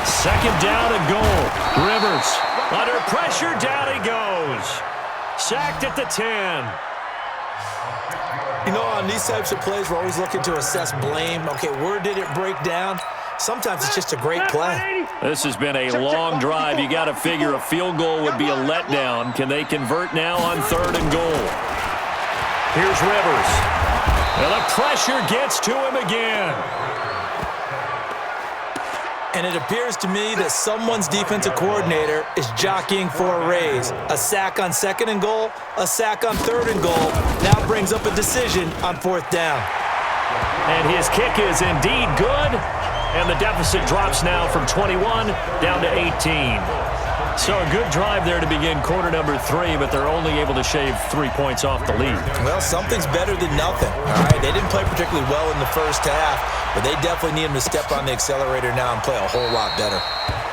Second down and goal. Rivers under pressure, down he goes. Sacked at the 10. You know, on these types of plays, we're always looking to assess blame. Okay, where did it break down? Sometimes it's just a great play. This has been a long drive. You got to figure a field goal would be a letdown. Can they convert now on 3rd and goal? Here's Rivers. And the pressure gets to him again. And it appears to me that someone's defensive coordinator is jockeying for a raise. A sack on 2nd and goal, a sack on 3rd and goal. Now brings up a decision on 4th down. And his kick is indeed good. And the deficit drops now from 21 down to 18. So a good drive there to begin quarter number 3, but they're only able to shave 3 points off the lead. Well, something's better than nothing. All right, they didn't play particularly well in the first half, but they definitely need him to step on the accelerator now and play a whole lot better.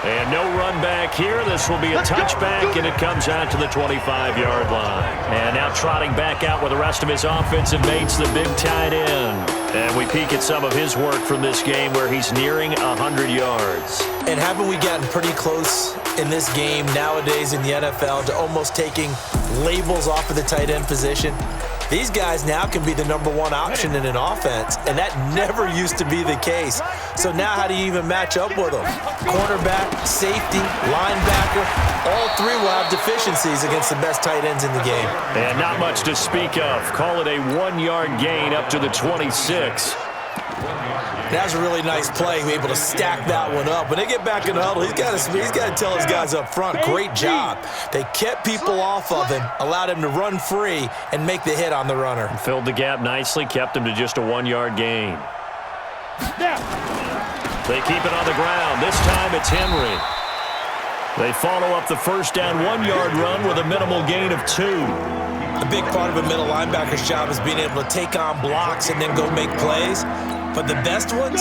And no run back here. This will be a touchback, and it comes out to the 25-yard line. And now trotting back out with the rest of his offensive mates, the big tight end. And we peek at some of his work from this game where he's nearing 100 yards. And haven't we gotten pretty close in this game nowadays in the NFL to almost taking labels off of the tight end position? These guys now can be the #1 option in an offense, and that never used to be the case. So now how do you even match up with them? Cornerback, safety, linebacker, all three will have deficiencies against the best tight ends in the game. And not much to speak of. Call it a 1-yard gain up to the 26. That was a really nice play, able to stack that one up. When they get back in the huddle, he's got to tell his guys up front, great job. They kept people off of him, allowed him to run free, and make the hit on the runner. Filled the gap nicely, kept him to just a 1-yard gain. They keep it on the ground. This time it's Henry. They follow up the first down 1-yard run with a minimal gain of 2. A big part of a middle linebacker's job is being able to take on blocks and then go make plays. But the best ones,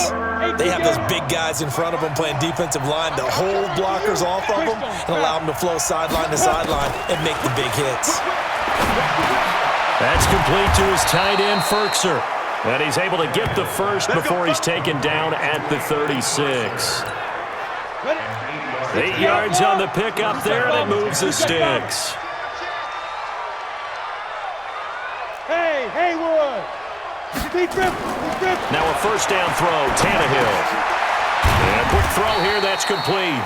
they have those big guys in front of them playing defensive line to hold blockers off of them and allow them to flow sideline to sideline and make the big hits. That's complete to his tight end, Ferkser. And he's able to get the first before he's taken down at the 36. 8 yards on the pickup there, and it moves the sticks. Hey, Haywood! Now a first down throw, Tannehill. And a quick throw here, that's complete.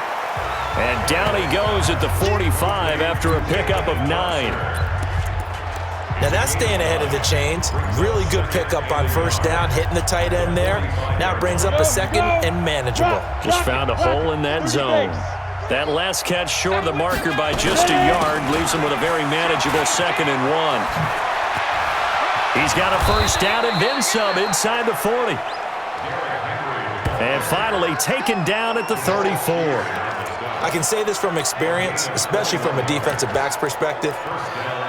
And down he goes at the 45 after a pickup of 9. Now that's staying ahead of the chains. Really good pickup on first down, hitting the tight end there. Now it brings up a second and manageable. Just found a hole in that zone. That last catch short of the marker by just a yard leaves him with a very manageable 2nd and 1. He's got a first down and then some inside the 40. And finally taken down at the 34. I can say this from experience, especially from a defensive back's perspective.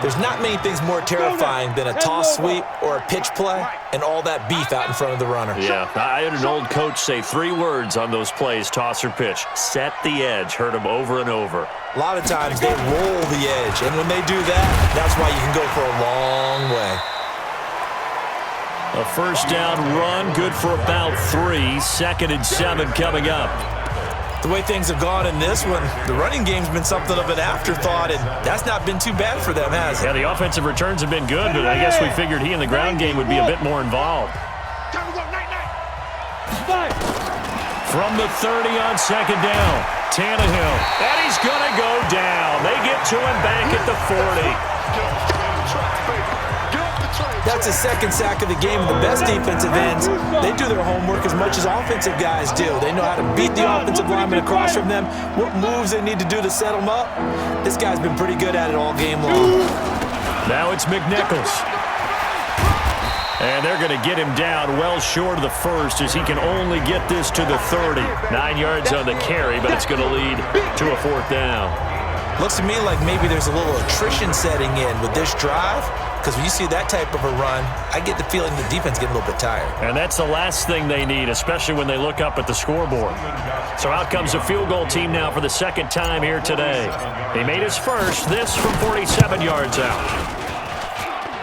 There's not many things more terrifying than a toss sweep or a pitch play and all that beef out in front of the runner. Yeah, I had an old coach say 3 words on those plays, toss or pitch. Set the edge. Heard him over and over. A lot of times they roll the edge, and when they do that, that's why you can go for a long way. A first down run, good for about 3. 2nd and 7 coming up. The way things have gone in this one, the running game's been something of an afterthought, and that's not been too bad for them, has it? Yeah, the offensive returns have been good, but I guess we figured he in the ground game would be a bit more involved. From the 30 on 2nd down, Tannehill. And he's going to go down. They get to him back at the 40. That's his 2nd sack of the game. The best defensive ends, they do their homework as much as offensive guys do. They know how to beat the offensive lineman across from them, what moves they need to do to set them up. This guy's been pretty good at it all game long. Now it's McNichols. And they're going to get him down well short of the first as he can only get this to the 30. 9 yards on the carry, but it's going to lead to a 4th down. Looks to me like maybe there's a little attrition setting in with this drive. Because when you see that type of a run, I get the feeling the defense getting a little bit tired. And that's the last thing they need, especially when they look up at the scoreboard. So out comes a field goal team now for the 2nd time here today. He made his first, this from 47 yards out.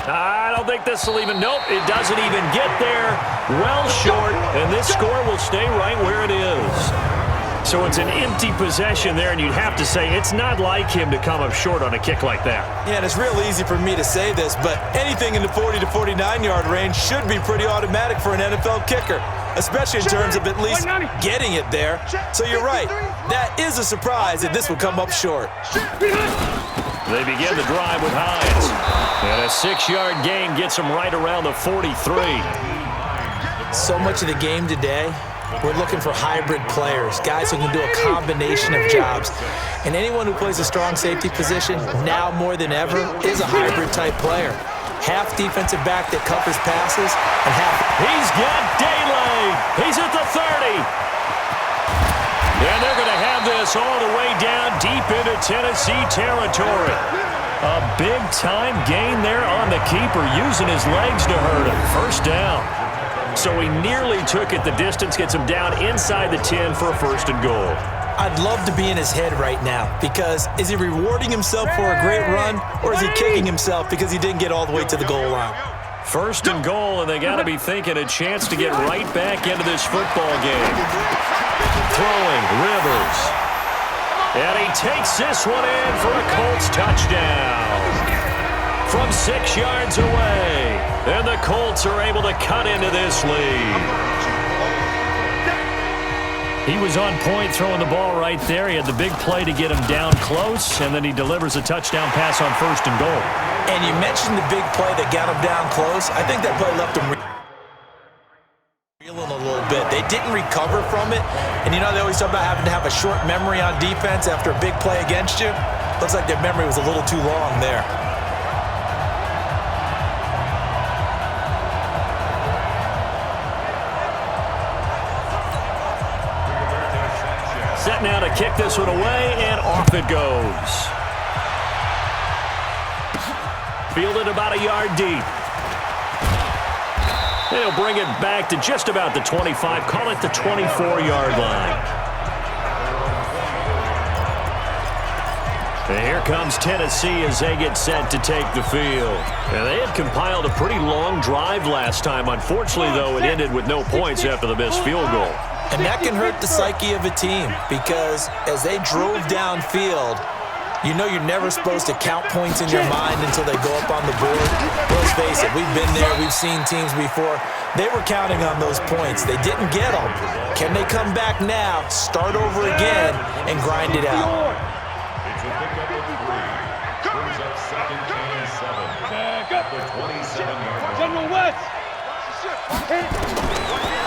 I don't think this will even, nope, it doesn't even get there. Well short, and this score will stay right where it is. So it's an empty possession there, and you'd have to say it's not like him to come up short on a kick like that. Yeah, and it's real easy for me to say this, but anything in the 40 to 49-yard range should be pretty automatic for an NFL kicker, especially in terms of at least getting it there. So you're right. That is a surprise that this will come up short. They begin the drive with Hines. And a 6-yard gain gets them right around the 43. So much of the game today, we're looking for hybrid players, guys who can do a combination of jobs. And anyone who plays a strong safety position, now more than ever, is a hybrid-type player. Half defensive back that covers passes, and half... He's got daylight. He's at the 30. And they're going to have this all the way down deep into Tennessee territory. A big-time gain there on the keeper, using his legs to hurt him. First down. So he nearly took it the distance, gets him down inside the 10 for a first and goal. I'd love to be in his head right now, because is he rewarding himself for a great run, or is he kicking himself because he didn't get all the way to the goal line? First and goal, and they got to be thinking a chance to get right back into this football game. Throwing, Rivers. And he takes this one in for a Colts touchdown. From 6 yards away. And the Colts are able to cut into this lead. He was on point throwing the ball right there. He had the big play to get him down close, and then he delivers a touchdown pass on first and goal. And you mentioned the big play that got him down close. I think that play left him reeling a little bit. They didn't recover from it. And you know they always talk about having to have a short memory on defense after a big play against you. Looks like their memory was a little too long there. Set now to kick this one away, and off it goes. Fielded about a yard deep. They'll bring it back to just about the 25, call it the 24-yard line. And here comes Tennessee as they get set to take the field. And they had compiled a pretty long drive last time. Unfortunately, though, it ended with no points after the missed field goal. And that can hurt the psyche of a team, because as they drove downfield, you know you're never supposed to count points in your mind until they go up on the board. Let's face it, we've been there, we've seen teams before. They were counting on those points. They didn't get them. Can they come back now, start over again, and grind it out?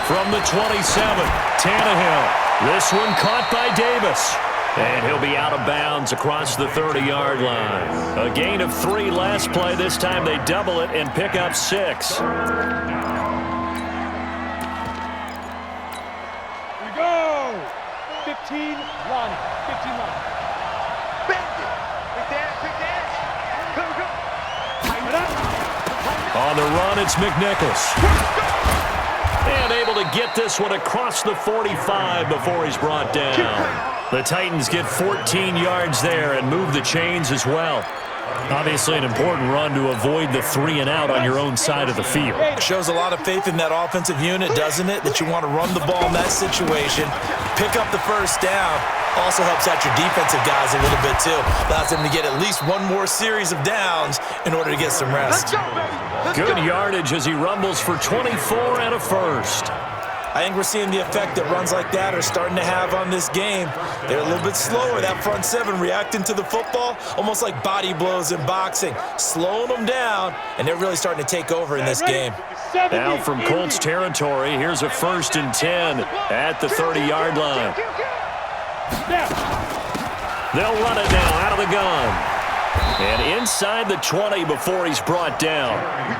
From the 27, Tannehill. This one caught by Davis. And he'll be out of bounds across the 30-yard line. A gain of 3 last play. This time they double it and pick up 6. Here we go. 15 run. 15 run. Bend it. Big dance. Go, go. Tighten it up. On the run, it's McNichols. And able to get this one across the 45 before he's brought down. The Titans get 14 yards there and move the chains as well. Obviously an important run to avoid the 3 and out on your own side of the field. It shows a lot of faith in that offensive unit, doesn't it? That you want to run the ball in that situation, pick up the first down. Also helps out your defensive guys a little bit too. Allows them to get at least one more series of downs in order to get some rest. Good yardage as he rumbles for 24 and a first. I think we're seeing the effect that runs like that are starting to have on this game. They're a little bit slower, that front 7 reacting to the football, almost like body blows in boxing, slowing them down, and they're really starting to take over in this game. Now from Colts territory, here's a 1st and 10 at the 30-yard line. They'll run it now out of the gun. And inside the 20 before he's brought down.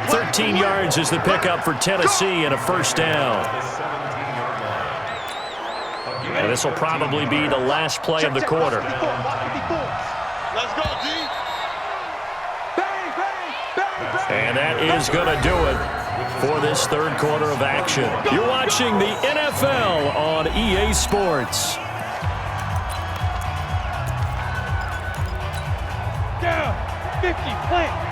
13 yards is the pickup for Tennessee and a first down. And this will probably be the last play of the quarter. Let's go, D. And that is going to do it for this third quarter of action. You're watching the NFL on EA Sports. Down. 50, plant.